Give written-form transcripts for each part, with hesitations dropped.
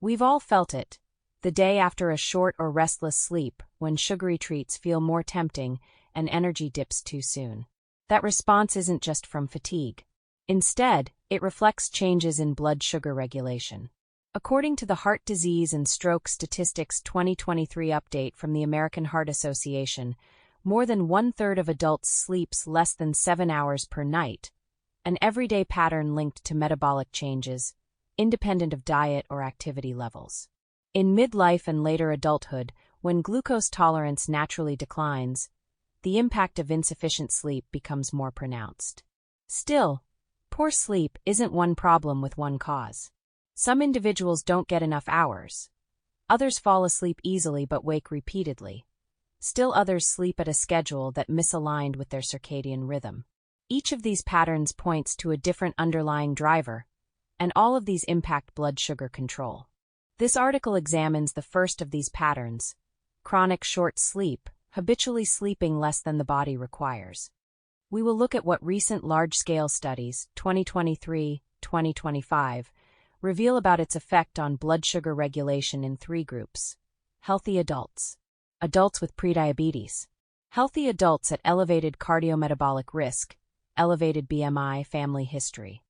We've all felt it. The day after a short or restless sleep, when sugary treats feel more tempting and energy dips too soon. That response isn't just from fatigue. Instead, it reflects changes in blood sugar regulation. According to the Heart Disease and Stroke Statistics 2023 update from the American Heart Association, more than one-third of adults sleeps less than 7 hours per night, an everyday pattern linked to metabolic changes, independent of diet or activity levels. In midlife and later adulthood, when glucose tolerance naturally declines, the impact of insufficient sleep becomes more pronounced. Still, poor sleep isn't one problem with one cause. Some individuals don't get enough hours. Others fall asleep easily but wake repeatedly. Still others sleep at a schedule that misaligned with their circadian rhythm. Each of these patterns points to a different underlying driver, and all of these impact blood sugar control. This article examines the first of these patterns, chronic short sleep, habitually sleeping less than the body requires. We will look at what recent large-scale studies, 2023-2025, reveal about its effect on blood sugar regulation in 3 groups. Healthy adults. Adults with prediabetes. Healthy adults at elevated cardiometabolic risk, elevated BMI, family history.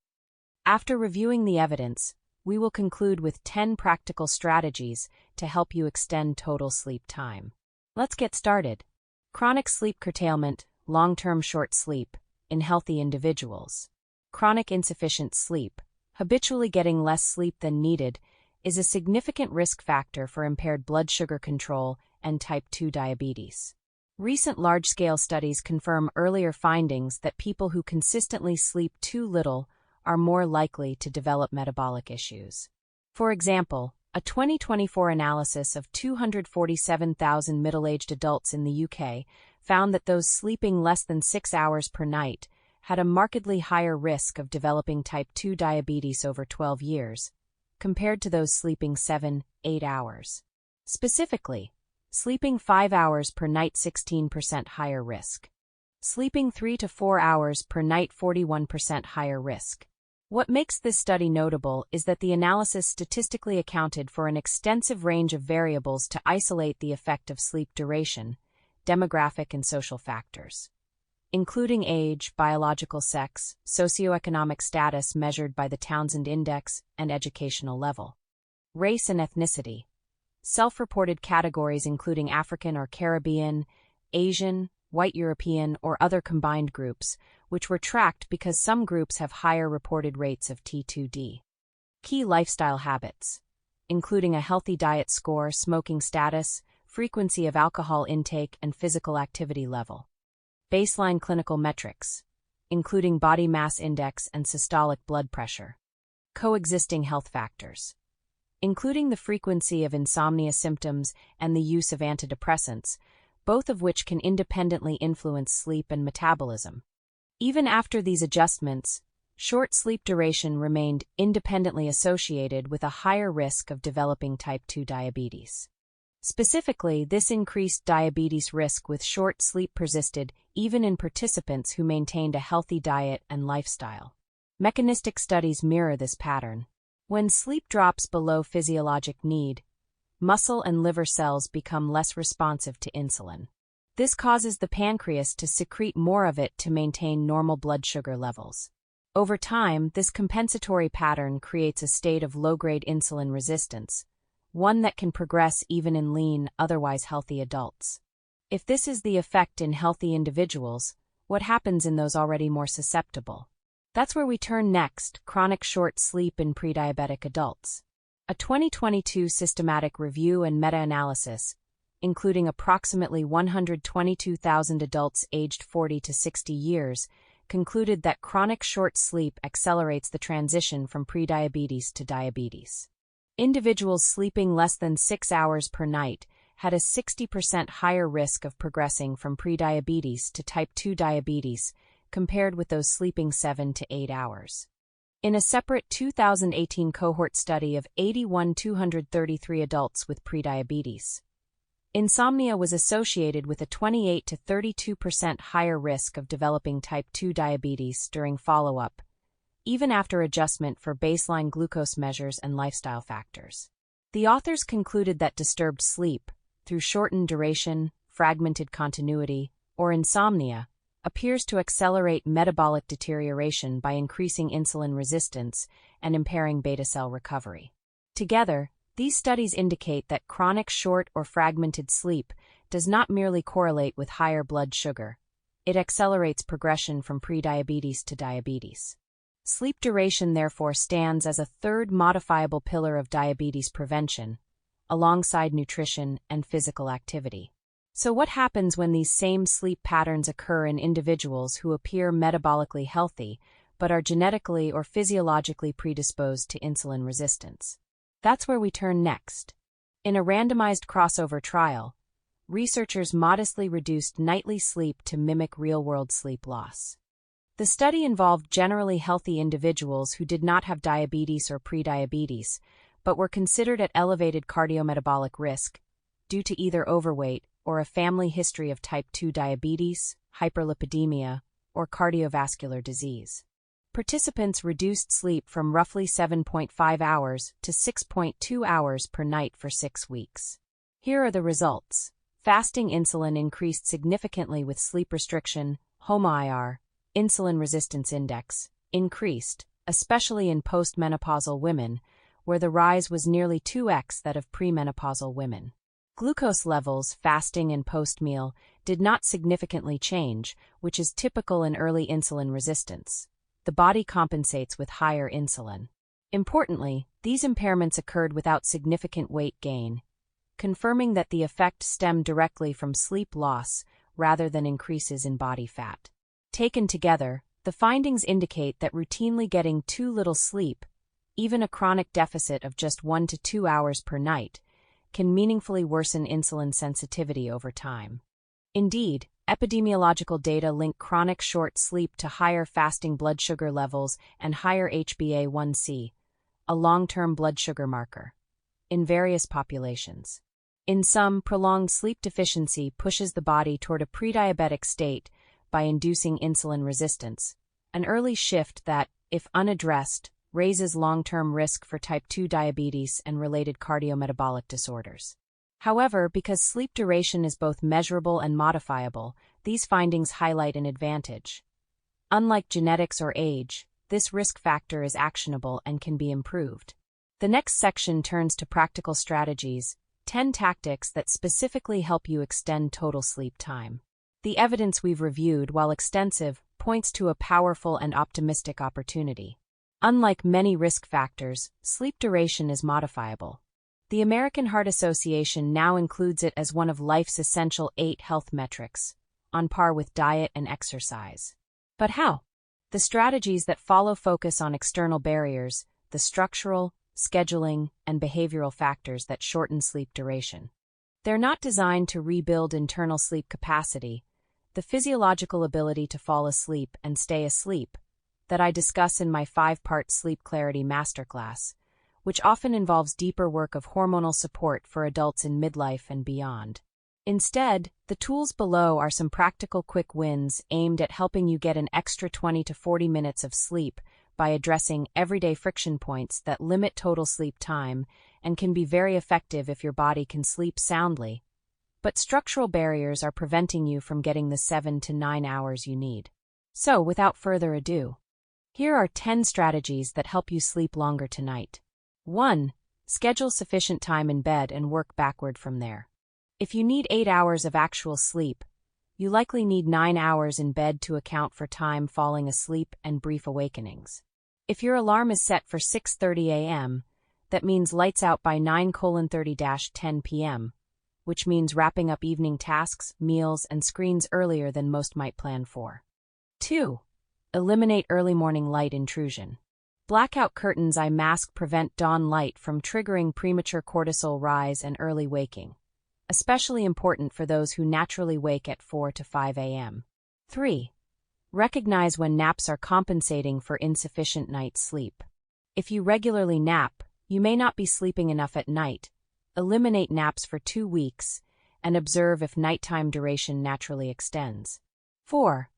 After reviewing the evidence, we will conclude with 10 practical strategies to help you extend total sleep time. Let's get started. Chronic sleep curtailment, long-term short sleep, in healthy individuals. Chronic insufficient sleep, habitually getting less sleep than needed, is a significant risk factor for impaired blood sugar control and type 2 diabetes. Recent large-scale studies confirm earlier findings that people who consistently sleep too little are more likely to develop metabolic issues. For example, a 2024 analysis of 247,000 middle-aged adults in the UK found that those sleeping less than 6 hours per night had a markedly higher risk of developing type 2 diabetes over 12 years, compared to those sleeping 7-8 hours. Specifically, sleeping 5 hours per night 16% higher risk. Sleeping 3 to 4 hours per night 41% higher risk. What makes this study notable is that the analysis statistically accounted for an extensive range of variables to isolate the effect of sleep duration, demographic and social factors, including age, biological sex, socioeconomic status measured by the Townsend Index, and educational level. Race and ethnicity. Self-reported categories including African or Caribbean, Asian, White European, or other combined groups, which were tracked because some groups have higher reported rates of T2D. Key lifestyle habits, including a healthy diet score, smoking status, frequency of alcohol intake, and physical activity level. Baseline clinical metrics, including body mass index and systolic blood pressure. Coexisting health factors, including the frequency of insomnia symptoms and the use of antidepressants, both of which can independently influence sleep and metabolism. Even after these adjustments, short sleep duration remained independently associated with a higher risk of developing type 2 diabetes. Specifically, this increased diabetes risk with short sleep persisted even in participants who maintained a healthy diet and lifestyle. Mechanistic studies mirror this pattern. When sleep drops below physiologic need, muscle and liver cells become less responsive to insulin. This causes the pancreas to secrete more of it to maintain normal blood sugar levels. Over time, this compensatory pattern creates a state of low-grade insulin resistance, one that can progress even in lean, otherwise healthy adults. If this is the effect in healthy individuals, what happens in those already more susceptible? That's where we turn next: chronic short sleep in prediabetic adults. A 2022 systematic review and meta-analysis, including approximately 122,000 adults aged 40 to 60 years, concluded that chronic short sleep accelerates the transition from prediabetes to diabetes. Individuals sleeping less than 6 hours per night had a 60% higher risk of progressing from prediabetes to type 2 diabetes compared with those sleeping 7 to 8 hours. In a separate 2018 cohort study of 81,233 adults with prediabetes, insomnia was associated with a 28 to 32% higher risk of developing type 2 diabetes during follow-up, even after adjustment for baseline glucose measures and lifestyle factors. The authors concluded that disturbed sleep, through shortened duration, fragmented continuity, or insomnia, appears to accelerate metabolic deterioration by increasing insulin resistance and impairing beta cell recovery. Together, these studies indicate that chronic short or fragmented sleep does not merely correlate with higher blood sugar, it accelerates progression from prediabetes to diabetes. Sleep duration therefore stands as a third modifiable pillar of diabetes prevention, alongside nutrition and physical activity. So what happens when these same sleep patterns occur in individuals who appear metabolically healthy but are genetically or physiologically predisposed to insulin resistance? That's where we turn next. In a randomized crossover trial, researchers modestly reduced nightly sleep to mimic real-world sleep loss. The study involved generally healthy individuals who did not have diabetes or prediabetes, but were considered at elevated cardiometabolic risk due to either overweight or a family history of type 2 diabetes, hyperlipidemia, or cardiovascular disease. Participants reduced sleep from roughly 7.5 hours to 6.2 hours per night for 6 weeks. Here are the results. Fasting insulin increased significantly with sleep restriction, HOMA-IR, insulin resistance index, increased, especially in postmenopausal women, where the rise was nearly 2x that of premenopausal women. Glucose levels, fasting and post-meal, did not significantly change, which is typical in early insulin resistance. The body compensates with higher insulin. Importantly, these impairments occurred without significant weight gain, confirming that the effect stemmed directly from sleep loss rather than increases in body fat. Taken together, the findings indicate that routinely getting too little sleep, even a chronic deficit of just 1 to 2 hours per night, can meaningfully worsen insulin sensitivity over time. Indeed, epidemiological data link chronic short sleep to higher fasting blood sugar levels and higher HbA1c, a long-term blood sugar marker, in various populations. In some, prolonged sleep deficiency pushes the body toward a prediabetic state by inducing insulin resistance, an early shift that, if unaddressed, raises long-term risk for type 2 diabetes and related cardiometabolic disorders. However, because sleep duration is both measurable and modifiable, these findings highlight an advantage. Unlike genetics or age, this risk factor is actionable and can be improved. The next section turns to practical strategies, 10 tactics that specifically help you extend total sleep time. The evidence we've reviewed, while extensive, points to a powerful and optimistic opportunity. Unlike many risk factors, sleep duration is modifiable. The American Heart Association now includes it as one of life's essential 8 health metrics, on par with diet and exercise. But how? The strategies that follow focus on external barriers, the structural, scheduling, and behavioral factors that shorten sleep duration. They're not designed to rebuild internal sleep capacity, the physiological ability to fall asleep and stay asleep, that I discuss in my 5-part Sleep Clarity Masterclass, which often involves deeper work of hormonal support for adults in midlife and beyond. Instead, the tools below are some practical quick wins aimed at helping you get an extra 20 to 40 minutes of sleep by addressing everyday friction points that limit total sleep time and can be very effective if your body can sleep soundly. But structural barriers are preventing you from getting the 7 to 9 hours you need. So, without further ado, here are 10 strategies that help you sleep longer tonight. 1. Schedule sufficient time in bed and work backward from there. If you need 8 hours of actual sleep, you likely need 9 hours in bed to account for time falling asleep and brief awakenings. If your alarm is set for 6:30 a.m., that means lights out by 9:30-10 p.m., which means wrapping up evening tasks, meals, and screens earlier than most might plan for. 2. Eliminate early morning light intrusion. Blackout curtains eye mask prevent dawn light from triggering premature cortisol rise and early waking, especially important for those who naturally wake at 4 to 5 a.m. 3. Recognize when naps are compensating for insufficient night's sleep. If you regularly nap, you may not be sleeping enough at night. Eliminate naps for 2 weeks and observe if nighttime duration naturally extends. 4.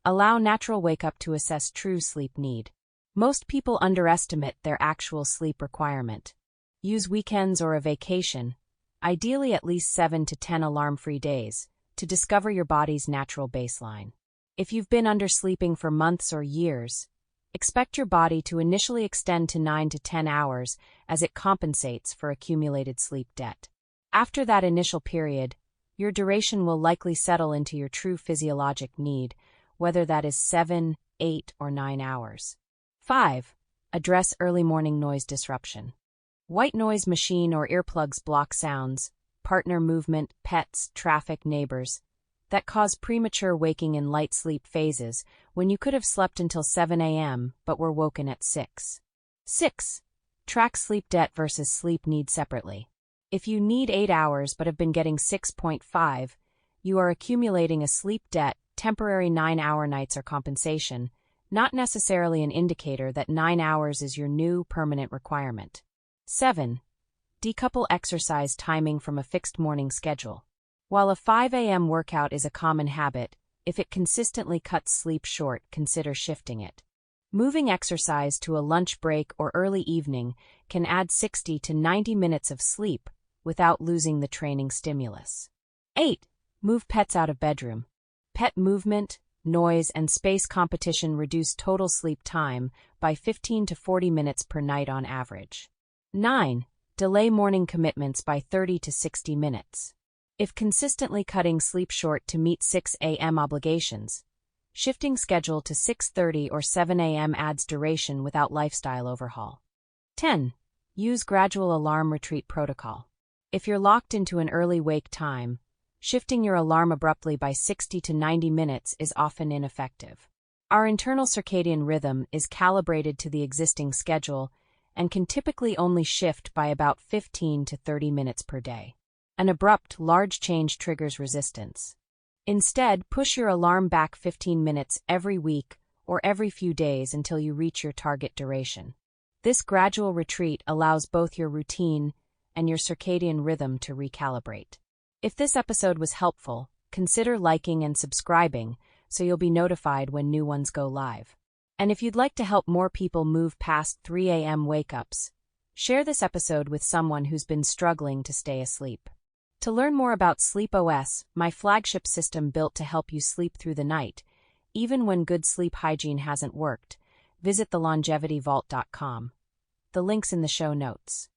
Allow natural wake-up to assess true sleep need. Most people underestimate their actual sleep requirement. Use weekends or a vacation, ideally at least 7 to 10 alarm-free days, to discover your body's natural baseline. If you've been undersleeping for months or years, expect your body to initially extend to 9 to 10 hours as it compensates for accumulated sleep debt. After that initial period, your duration will likely settle into your true physiologic need, whether that is 7, 8, or 9 hours. 5. Address early morning noise disruption. White noise machine or earplugs block sounds, partner movement, pets, traffic, neighbors, that cause premature waking in light sleep phases when you could have slept until 7 a.m. but were woken at 6. 6. Track sleep debt versus sleep need separately. If you need 8 hours but have been getting 6.5, you are accumulating a sleep debt. Temporary 9-hour nights are compensation, not necessarily an indicator that 9 hours is your new permanent requirement. 7. Decouple exercise timing from a fixed morning schedule. While a 5 a.m. workout is a common habit, if it consistently cuts sleep short, consider shifting it. Moving exercise to a lunch break or early evening can add 60 to 90 minutes of sleep without losing the training stimulus. 8. Move pets out of bedroom. Pet movement, noise, and space competition reduce total sleep time by 15 to 40 minutes per night on average. 9. Delay morning commitments by 30 to 60 minutes. If consistently cutting sleep short to meet 6 a.m. obligations, shifting schedule to 6:30 or 7 a.m. adds duration without lifestyle overhaul. 10. Use gradual alarm retreat protocol. If you're locked into an early wake time, shifting your alarm abruptly by 60 to 90 minutes is often ineffective. Our internal circadian rhythm is calibrated to the existing schedule and can typically only shift by about 15 to 30 minutes per day. An abrupt, large change triggers resistance. Instead, push your alarm back 15 minutes every week or every few days until you reach your target duration. This gradual retreat allows both your routine and your circadian rhythm to recalibrate. If this episode was helpful, consider liking and subscribing so you'll be notified when new ones go live. And if you'd like to help more people move past 3 a.m. wake-ups, share this episode with someone who's been struggling to stay asleep. To learn more about Sleep OS, my flagship system built to help you sleep through the night, even when good sleep hygiene hasn't worked, visit thelongevityvault.com. The link's in the show notes.